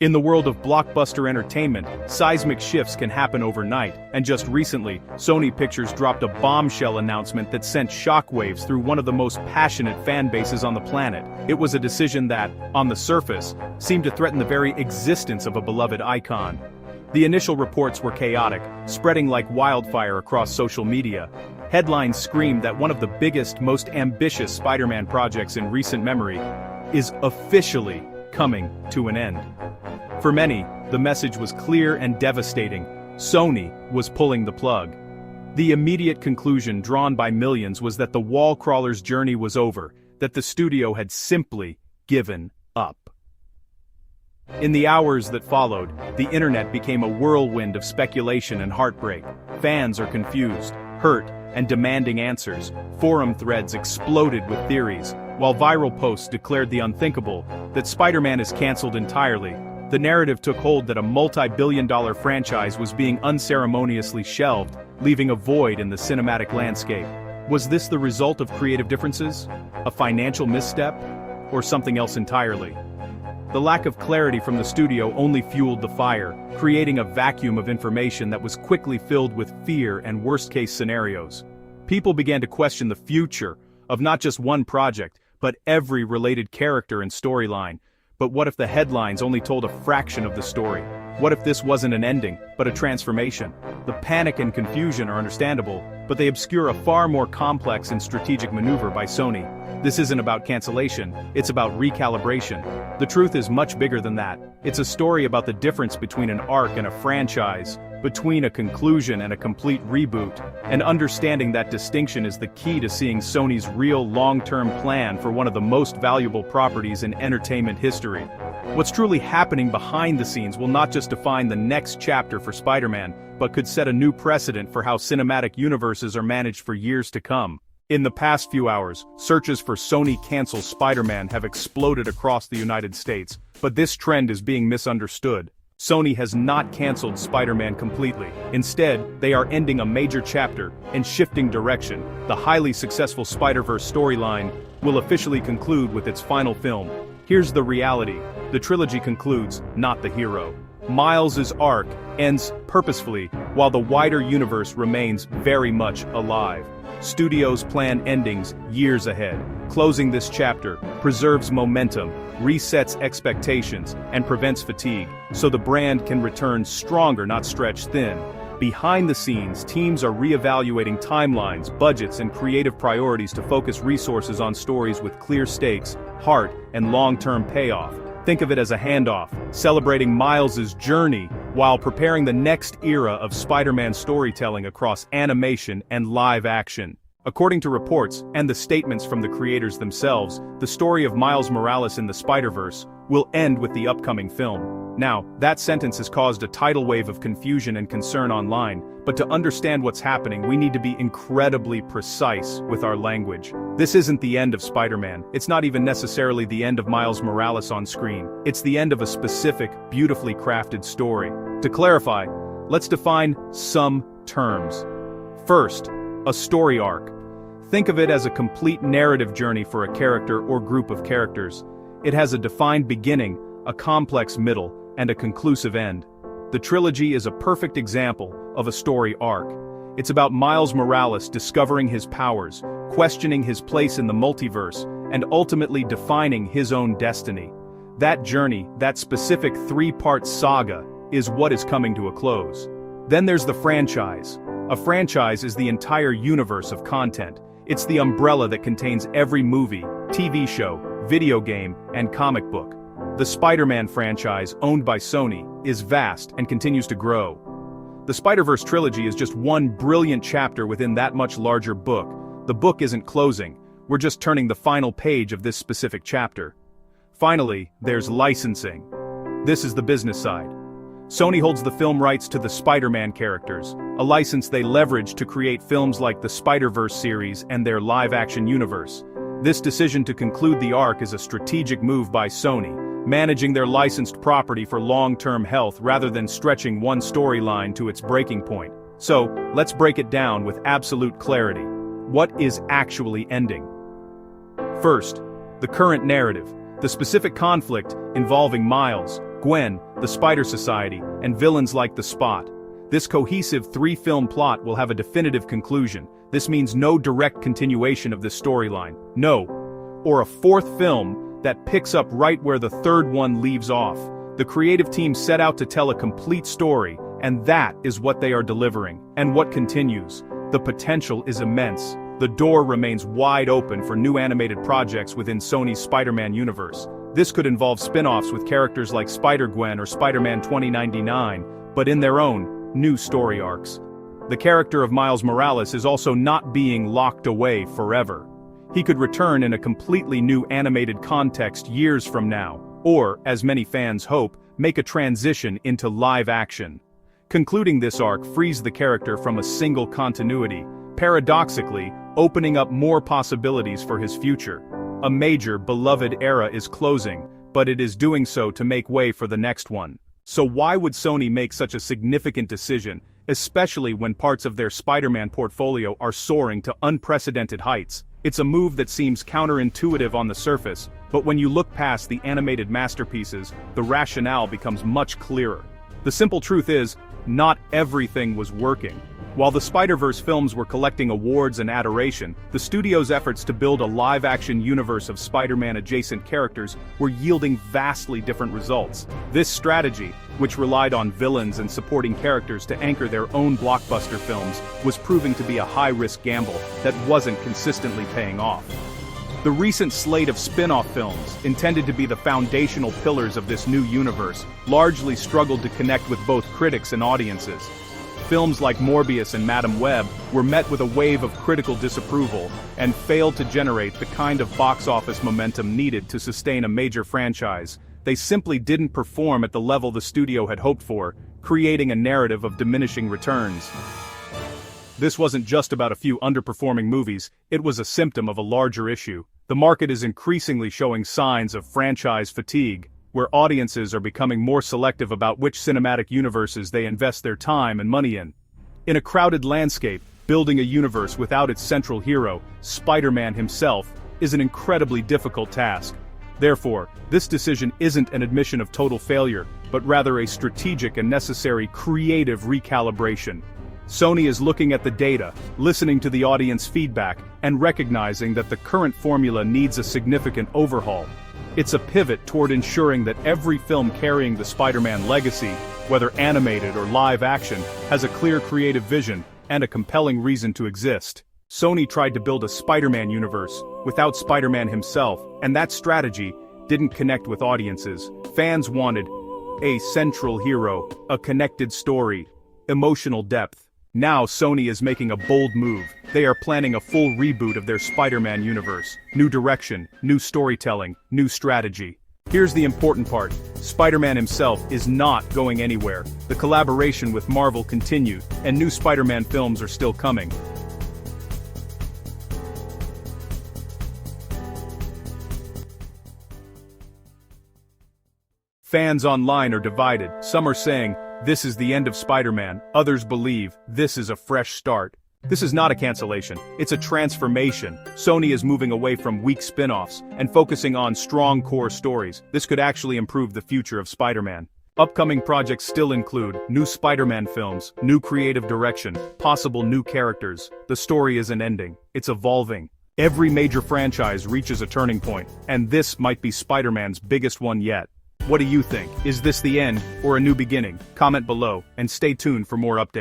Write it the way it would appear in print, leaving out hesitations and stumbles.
In the world of blockbuster entertainment, seismic shifts can happen overnight, and just recently, Sony Pictures dropped a bombshell announcement that sent shockwaves through one of the most passionate fan bases on the planet. It was a decision that, on the surface, seemed to threaten the very existence of a beloved icon. The initial reports were chaotic, spreading like wildfire across social media. Headlines screamed that one of the biggest, most ambitious Spider-Man projects in recent memory is officially coming to an end. For many, the message was clear and devastating: Sony was pulling the plug. The immediate conclusion drawn by millions was that the wall crawler's journey was over, that the studio had simply given up. In the hours that followed, the internet became a whirlwind of speculation and heartbreak. Fans are confused, hurt, and demanding answers. Forum threads exploded with theories, while viral posts declared the unthinkable, that Spider-Man is cancelled entirely. The narrative took hold that a multi-billion-dollar franchise was being unceremoniously shelved, leaving a void in the cinematic landscape. Was this the result of creative differences, a financial misstep, or something else entirely? The lack of clarity from the studio only fueled the fire, creating a vacuum of information that was quickly filled with fear and worst-case scenarios. People began to question the future of not just one project, but every related character and storyline. But what if the headlines only told a fraction of the story? What if this wasn't an ending, but a transformation? The panic and confusion are understandable, but they obscure a far more complex and strategic maneuver by Sony. This isn't about cancellation, it's about recalibration. The truth is much bigger than that. It's a story about the difference between an arc and a franchise, between a conclusion and a complete reboot, and understanding that distinction is the key to seeing Sony's real long-term plan for one of the most valuable properties in entertainment history. What's truly happening behind the scenes will not just define the next chapter for Spider-Man, but could set a new precedent for how cinematic universes are managed for years to come. In the past few hours, searches for Sony cancels Spider-Man have exploded across the United States, but this trend is being misunderstood. Sony has not canceled Spider-Man completely. Instead, they are ending a major chapter and shifting direction. The highly successful Spider-Verse storyline will officially conclude with its final film. Here's the reality: the trilogy concludes, not the hero. Miles' arc ends purposefully, while the wider universe remains very much alive. Studios plan endings years ahead. Closing this chapter preserves momentum, resets expectations, and prevents fatigue, so the brand can return stronger, not stretched thin. Behind the scenes, teams are reevaluating timelines, budgets, and creative priorities to focus resources on stories with clear stakes, heart, and long-term payoff. Think of it as a handoff, celebrating Miles' journey while preparing the next era of Spider-Man storytelling across animation and live action. According to reports, and the statements from the creators themselves, the story of Miles Morales in the Spider-Verse will end with the upcoming film. Now, that sentence has caused a tidal wave of confusion and concern online, but to understand what's happening, we need to be incredibly precise with our language. This isn't the end of Spider-Man. It's not even necessarily the end of Miles Morales on screen. It's the end of a specific, beautifully crafted story. To clarify, let's define some terms. First, a story arc. Think of it as a complete narrative journey for a character or group of characters. It has a defined beginning, a complex middle, and a conclusive end. The trilogy is a perfect example of a story arc. It's about Miles Morales discovering his powers, questioning his place in the multiverse, and ultimately defining his own destiny. That journey, that specific three-part saga, is what is coming to a close. Then there's the franchise. A franchise is the entire universe of content. It's the umbrella that contains every movie, TV show, video game, and comic book. The Spider-Man franchise, owned by Sony, is vast and continues to grow. The Spider-Verse trilogy is just one brilliant chapter within that much larger book. The book isn't closing, we're just turning the final page of this specific chapter. Finally, there's licensing. This is the business side. Sony holds the film rights to the Spider-Man characters, a license they leverage to create films like the Spider-Verse series and their live-action universe. This decision to conclude the arc is a strategic move by Sony, managing their licensed property for long-term health rather than stretching one storyline to its breaking point. So, let's break it down with absolute clarity. What is actually ending? First, the current narrative, the specific conflict involving Miles, Gwen, the Spider Society, and villains like the Spot. This cohesive three-film plot will have a definitive conclusion. This means no direct continuation of this storyline. No. Or a fourth film that picks up right where the third one leaves off. The creative team set out to tell a complete story, and that is what they are delivering. And what continues. The potential is immense. The door remains wide open for new animated projects within Sony's Spider-Man universe. This could involve spin-offs with characters like Spider-Gwen or Spider-Man 2099, but in their own, new story arcs. The character of Miles Morales is also not being locked away forever. He could return in a completely new animated context years from now, or, as many fans hope, make a transition into live action. Concluding this arc frees the character from a single continuity, paradoxically, opening up more possibilities for his future. A major, beloved era is closing, but it is doing so to make way for the next one. So why would Sony make such a significant decision, especially when parts of their Spider-Man portfolio are soaring to unprecedented heights? It's a move that seems counterintuitive on the surface, but when you look past the animated masterpieces, the rationale becomes much clearer. The simple truth is, not everything was working. While the Spider-Verse films were collecting awards and adoration, the studio's efforts to build a live-action universe of Spider-Man-adjacent characters were yielding vastly different results. This strategy, which relied on villains and supporting characters to anchor their own blockbuster films, was proving to be a high-risk gamble that wasn't consistently paying off. The recent slate of spin-off films, intended to be the foundational pillars of this new universe, largely struggled to connect with both critics and audiences. Films like Morbius and Madam Web were met with a wave of critical disapproval and failed to generate the kind of box office momentum needed to sustain a major franchise. They simply didn't perform at the level the studio had hoped for, creating a narrative of diminishing returns. This wasn't just about a few underperforming movies, it was a symptom of a larger issue. The market is increasingly showing signs of franchise fatigue, where audiences are becoming more selective about which cinematic universes they invest their time and money in. In a crowded landscape, building a universe without its central hero, Spider-Man himself, is an incredibly difficult task. Therefore, this decision isn't an admission of total failure, but rather a strategic and necessary creative recalibration. Sony is looking at the data, listening to the audience feedback, and recognizing that the current formula needs a significant overhaul. It's a pivot toward ensuring that every film carrying the Spider-Man legacy, whether animated or live action, has a clear creative vision and a compelling reason to exist. Sony tried to build a Spider-Man universe without Spider-Man himself, and that strategy didn't connect with audiences. Fans wanted a central hero, a connected story, emotional depth. Now Sony is making a bold move. They are planning a full reboot of their Spider-Man universe. New direction, new storytelling, new strategy. Here's the important part. Spider-Man himself is not going anywhere. The collaboration with Marvel continued, and new Spider-Man films are still coming. Fans online are divided. Some are saying, this is the end of Spider-Man. Others believe, this is a fresh start. This is not a cancellation, it's a transformation. Sony is moving away from weak spin-offs and focusing on strong core stories. This could actually improve the future of Spider-Man. Upcoming projects still include new Spider-Man films, new creative direction, possible new characters. The story isn't ending, it's evolving. Every major franchise reaches a turning point, and this might be Spider-Man's biggest one yet. What do you think? Is this the end, or a new beginning? Comment below, and stay tuned for more updates.